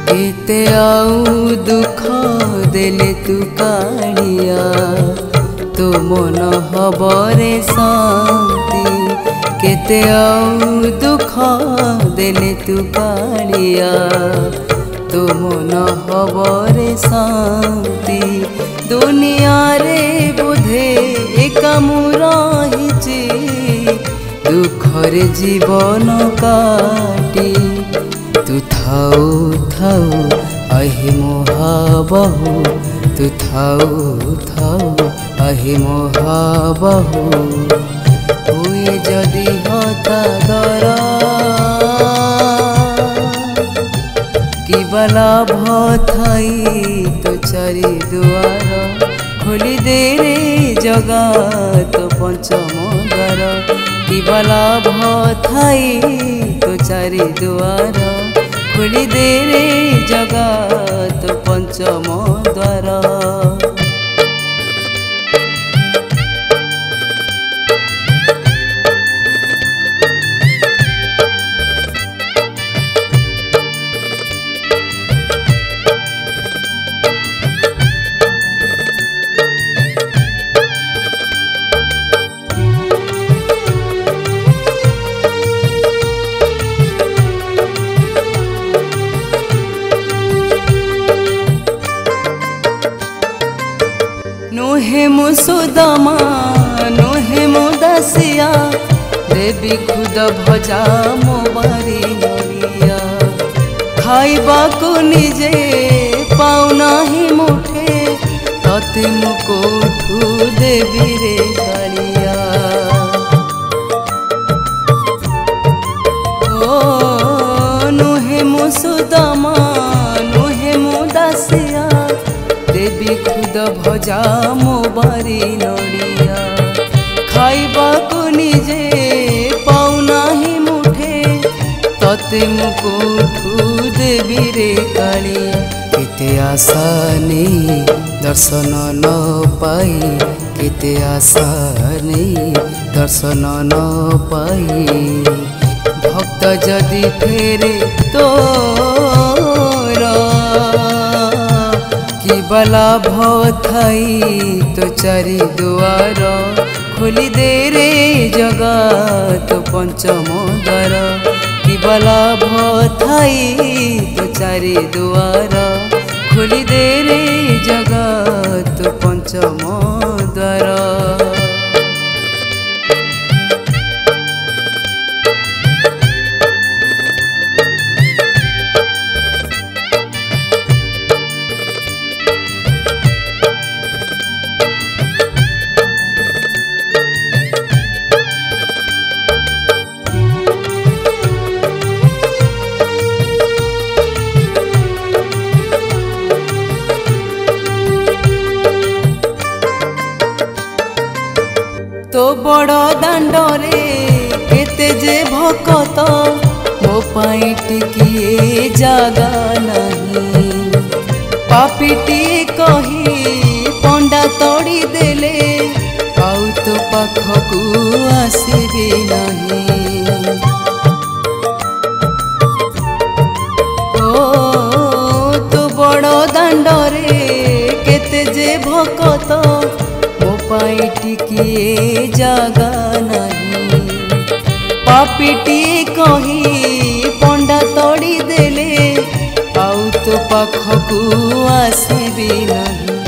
केते आउ दुख देले तू कालिया तो मन हबरे शांति केते आउ दुख देले तू कालिया तो मन हबरे शांति दुनिया रे बोधे एका मुराहिची दुखरे जीवन काटी तू थाऊ थाऊ अहि मोहाबहु तू थाऊ थाऊ अहि मोहाबहु हुए जदि हता दर कि लाभ थाई तो चारि दुआर खोली दे रे जगत पंचम द्वार कि लाभ थाई तो चारि दुआर खोली दे रे जगत पंचम द्वार। नोहे मुसुदमा नोहे मुदासिया देवी खुद भजा मो बारी नरिया खाइबा को निजे पाउना ही मुठे तते मुकोठू देवी रे कालिया ओ नोहे मुसुदमा नोहे मुदासिया देवी खुद भजा मो बारी नड़िया खाइबा को निजे पाउना ही मुठे तते मुकोठू देवी रे कालिया केते आशा नहीं दर्शन न पाई केते आशा नहीं दर्शन न पाई भक्त जदि फेरे तोरा लाभ थाई तो चारि दुआर खोली दे रे जगत पंचम द्वार कि लाभ थाई तो चारि दुआर खोली दे रे जगत पंचम द्वार। तो बड़ दांडरे केते जे भकत मो पाई टिकिए जागा नहीं पापीटी कही पंडा तोड़ी देले आउ तो पाखकू आसीबी नहीं ओ तो बड़ दांडरे केते जे भकत पाई टिकिए जागा नहीं पापीटी कही पंडा तोड़ी देले आउ तो पाखकू आसीबी नहीं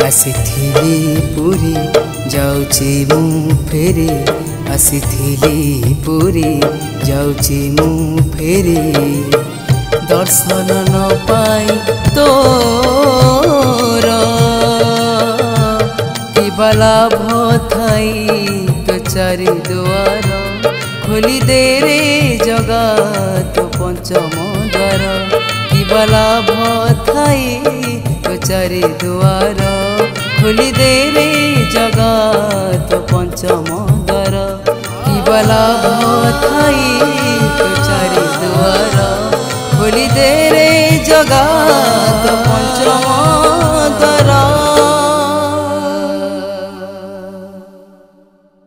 आसीथिली पुरी जाउची मु फेरी आसीथिली पुरी जाउची मु फेरी दर्शन न पाई तोरा लाभ थाई तो चारि दुआर खोली दे रे जगत पंचम द्वार कि लाभ थाई तो चारि दुआर खोली दे रे जगत पंचम द्वार कि लाभ थाई तो चारि दुआर खोली दे रे जगत पंचम